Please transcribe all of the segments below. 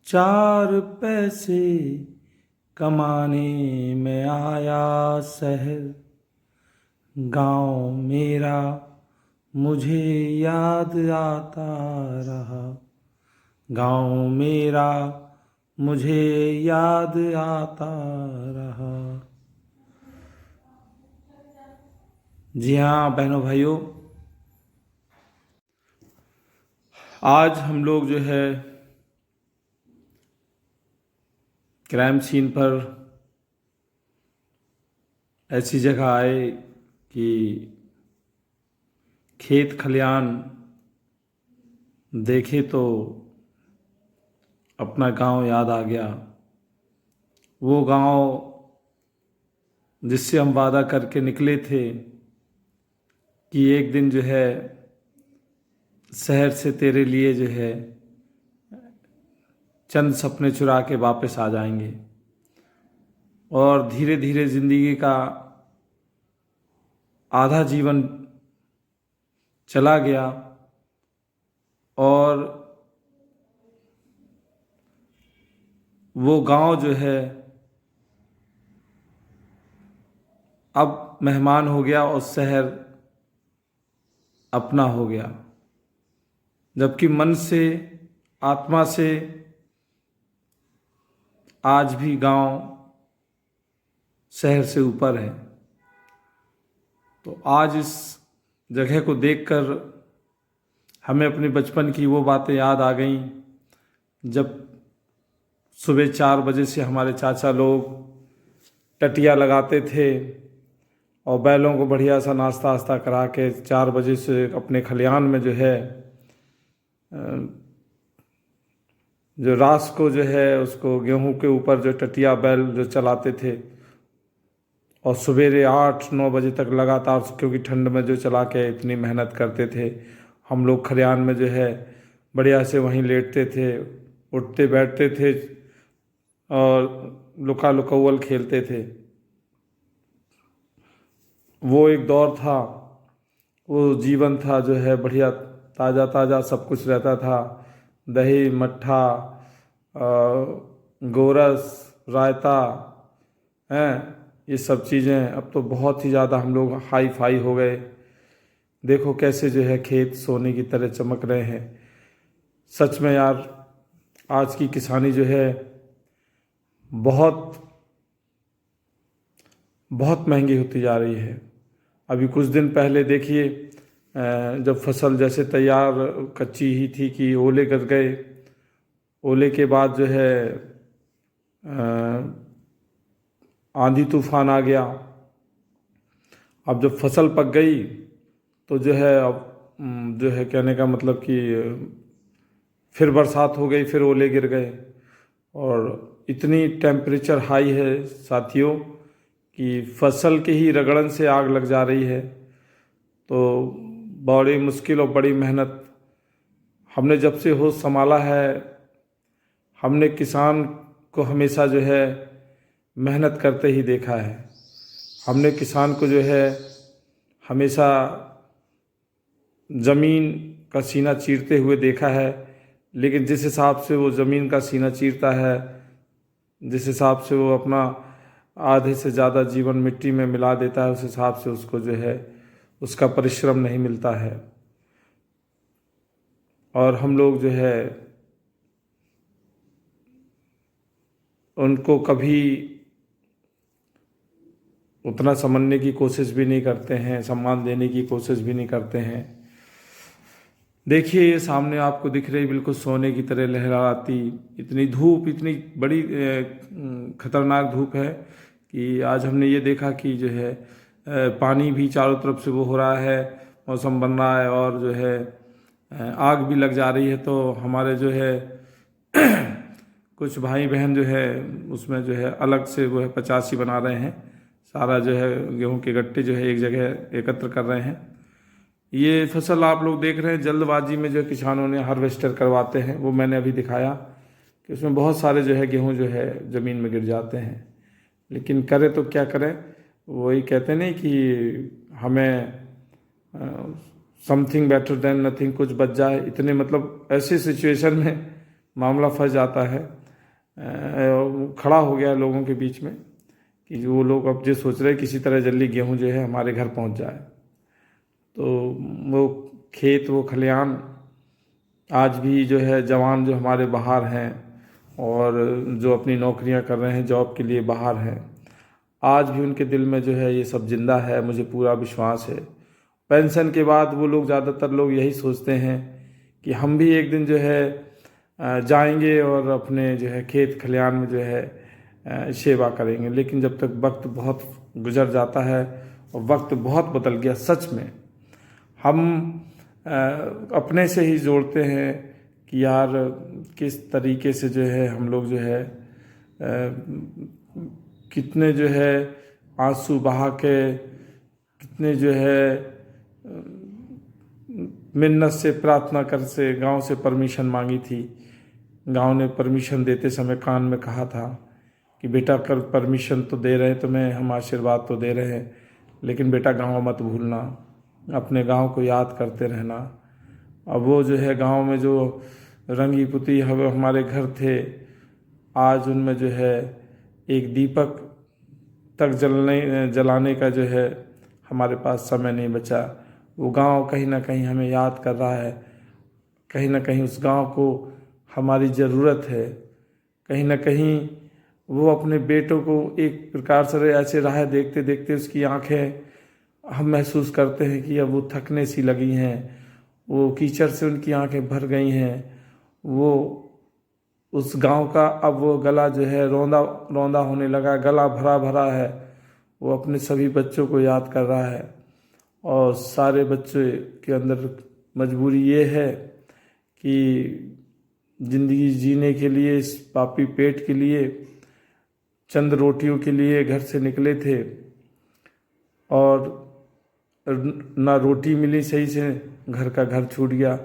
चार पैसे कमाने में आया शहर, गांव मेरा मुझे याद आता रहा। गांव मेरा मुझे याद आता रहा। जी हाँ बहनों भाइयों, आज हम लोग जो है क्राइम सीन पर ऐसी जगह आए कि खेत खलियान देखे तो अपना गांव याद आ गया। वो गांव जिससे हम वादा करके निकले थे कि एक दिन जो है शहर से तेरे लिए जो है चंद सपने चुरा के वापस आ जाएंगे। और धीरे धीरे जिंदगी का आधा जीवन चला गया और वो गांव जो है अब मेहमान हो गया और शहर अपना हो गया। जबकि मन से, आत्मा से आज भी गांव शहर से ऊपर है। तो आज इस जगह को देखकर हमें अपने बचपन की वो बातें याद आ गईं, जब सुबह 4 बजे से हमारे चाचा लोग टटिया लगाते थे और बैलों को बढ़िया सा नाश्ता वास्ता करा के 4 बजे से अपने खलियान में जो है जो रास को जो है उसको गेहूं के ऊपर जो टटिया बैल जो चलाते थे और सवेरे 8-9 बजे तक लगातार, क्योंकि ठंड में जो चला के इतनी मेहनत करते थे। हम लोग खलियान में जो है बढ़िया से वहीं लेटते थे, उठते बैठते थे और लुका लुकौवल खेलते थे। वो एक दौर था, वो जीवन था जो है बढ़िया, ताज़ा ताज़ा सब कुछ रहता था। दही, मट्ठा, गोरस, रायता हैं, ये सब चीज़ें। अब तो बहुत ही ज़्यादा हम लोग हाई फाई हो गए। देखो कैसे जो है खेत सोने की तरह चमक रहे हैं। सच में यार, आज की किसानी जो है बहुत बहुत महंगी होती जा रही है। अभी कुछ दिन पहले देखिए, जब फसल जैसे तैयार कच्ची ही थी कि ओले गिर गए। ओले के बाद जो है आंधी तूफान आ गया। अब जब फसल पक गई तो जो है अब जो है कहने का मतलब कि फिर बरसात हो गई, फिर ओले गिर गए। और इतनी टेम्परेचर हाई है साथियों कि फसल के ही रगड़न से आग लग जा रही है। तो बड़ी मुश्किल और बड़ी मेहनत, हमने जब से होश संभाला है, हमने किसान को हमेशा जो है मेहनत करते ही देखा है। हमने किसान को जो है हमेशा ज़मीन का सीना चीरते हुए देखा है। लेकिन जिस हिसाब से वो ज़मीन का सीना चीरता है, जिस हिसाब से वो अपना आधे से ज़्यादा जीवन मिट्टी में मिला देता है, उस हिसाब से उसको जो है उसका परिश्रम नहीं मिलता है। और हम लोग जो है उनको कभी उतना समझने की कोशिश भी नहीं करते हैं, सम्मान देने की कोशिश भी नहीं करते हैं। देखिए ये सामने आपको दिख रही बिल्कुल सोने की तरह लहराती इतनी धूप, इतनी बड़ी खतरनाक धूप है कि आज हमने ये देखा कि जो है पानी भी चारों तरफ से वो हो रहा है, मौसम बन रहा है और जो है आग भी लग जा रही है। तो हमारे जो है कुछ भाई बहन जो है उसमें जो है अलग से वो है 85 बना रहे हैं। सारा जो है गेहूं के गट्टे जो है एक जगह एकत्र कर रहे हैं। ये फसल आप लोग देख रहे हैं जल्दबाजी में जो किसानों ने हार्वेस्टर करवाते हैं, वो मैंने अभी दिखाया कि उसमें बहुत सारे जो है गेहूं जो है ज़मीन में गिर जाते हैं। लेकिन करें तो क्या करें, वही कहते नहीं कि हमें समथिंग बेटर देन नथिंग, कुछ बच जाए। इतने मतलब ऐसी सिचुएशन में मामला फंस जाता है, खड़ा हो गया लोगों के बीच में कि वो लोग अब जो सोच रहे किसी तरह जल्दी गेहूं जो है हमारे घर पहुंच जाए। तो वो खेत, वो खलिहान आज भी जो है जवान जो हमारे बाहर हैं और जो अपनी नौकरियां कर रहे हैं, जॉब के लिए बाहर हैं, आज भी उनके दिल में जो है ये सब जिंदा है, मुझे पूरा विश्वास है। पेंशन के बाद वो लोग, ज़्यादातर लोग यही सोचते हैं कि हम भी एक दिन जो है जाएंगे और अपने जो है खेत खलिहान में जो है सेवा करेंगे। लेकिन जब तक वक्त बहुत गुजर जाता है और वक्त बहुत बदल गया, सच में हम अपने से ही जोड़ते हैं कि यार किस तरीके से जो है हम लोग जो है कितने जो है आंसू बहा के, कितने जो है मिन्नत से, प्रार्थना कर से गांव से परमिशन मांगी थी। गांव ने परमिशन देते समय कान में कहा था कि बेटा कर परमिशन तो दे रहे तुम्हें, हम आशीर्वाद तो दे रहे हैं, लेकिन बेटा गांव मत भूलना, अपने गांव को याद करते रहना। अब वो जो है गांव में जो रंगी पुती हमारे घर थे, आज उनमें जो है एक दीपक तक जलाने का जो है हमारे पास समय नहीं बचा। वो गांव कहीं ना कहीं हमें याद कर रहा है, कहीं ना कहीं उस गांव को हमारी ज़रूरत है। कहीं ना कहीं वो अपने बेटों को एक प्रकार से ऐसे राह देखते देखते उसकी आंखें, हम महसूस करते हैं कि अब वो थकने सी लगी हैं, वो कीचड़ से उनकी आंखें भर गई हैं। वो उस गांव का अब वो गला जो है रौंदा रौंदा होने लगा, गला भरा भरा है। वो अपने सभी बच्चों को याद कर रहा है और सारे बच्चे के अंदर मजबूरी ये है कि ज़िंदगी जीने के लिए, इस पापी पेट के लिए, चंद रोटियों के लिए घर से निकले थे और ना रोटी मिली सही से, घर का घर छूट गया।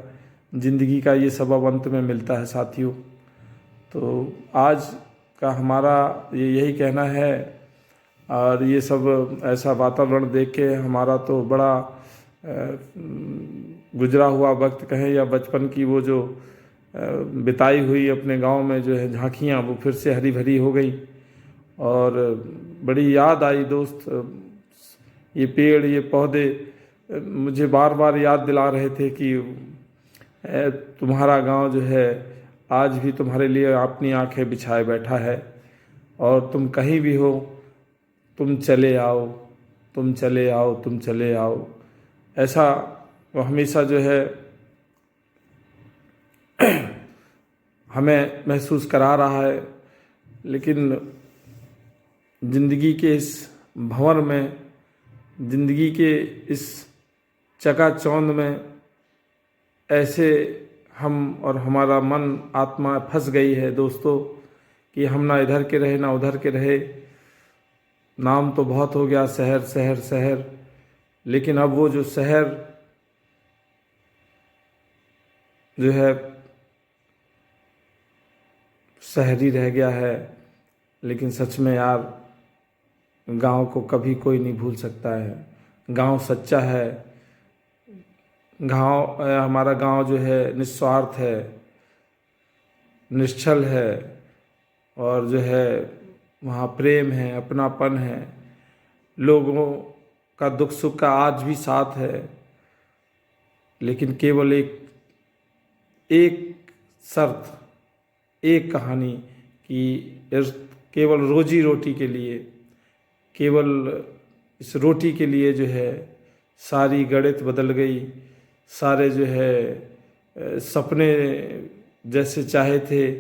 ज़िंदगी का ये सबब अंत में मिलता है साथियों। तो आज का हमारा यही कहना है। और ये सब ऐसा वातावरण देख के हमारा तो बड़ा गुजरा हुआ वक्त कहें या बचपन की वो जो बिताई हुई अपने गांव में जो है झांकियाँ, वो फिर से हरी भरी हो गई और बड़ी याद आई दोस्त। ये पेड़, ये पौधे मुझे बार बार याद दिला रहे थे कि तुम्हारा गांव जो है आज भी तुम्हारे लिए अपनी आंखें बिछाए बैठा है और तुम कहीं भी हो, तुम चले आओ, तुम चले आओ, तुम चले आओ। ऐसा वो हमेशा जो है हमें महसूस करा रहा है। लेकिन ज़िंदगी के इस भंवर में, ज़िंदगी के इस चकाचौंध में ऐसे हम और हमारा मन, आत्मा फंस गई है दोस्तों कि हम ना इधर के रहे ना उधर के रहे। नाम तो बहुत हो गया शहर शहर शहर, लेकिन अब वो जो शहर जो है शहरी रह गया है। लेकिन सच में यार गांव को कभी कोई नहीं भूल सकता है। गांव सच्चा है। हमारा गांव जो है निस्वार्थ है, निश्चल है और जो है वहाँ प्रेम है, अपनापन है, लोगों का दुख सुख का आज भी साथ है। लेकिन केवल एक शर्त, एक कहानी कि केवल रोजी रोटी के लिए, केवल इस रोटी के लिए जो है सारी गणित बदल गई। सारे जो है सपने जैसे चाहे थे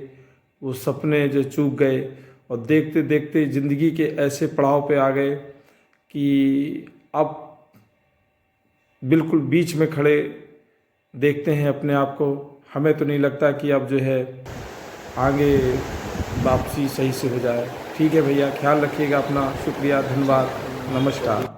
वो सपने जो चूक गए और देखते देखते ज़िंदगी के ऐसे पड़ाव पे आ गए कि अब बिल्कुल बीच में खड़े देखते हैं अपने आप को। हमें तो नहीं लगता कि अब जो है आगे वापसी सही से हो जाए। ठीक है भैया, ख्याल रखिएगा अपना। शुक्रिया, धन्यवाद, नमस्कार।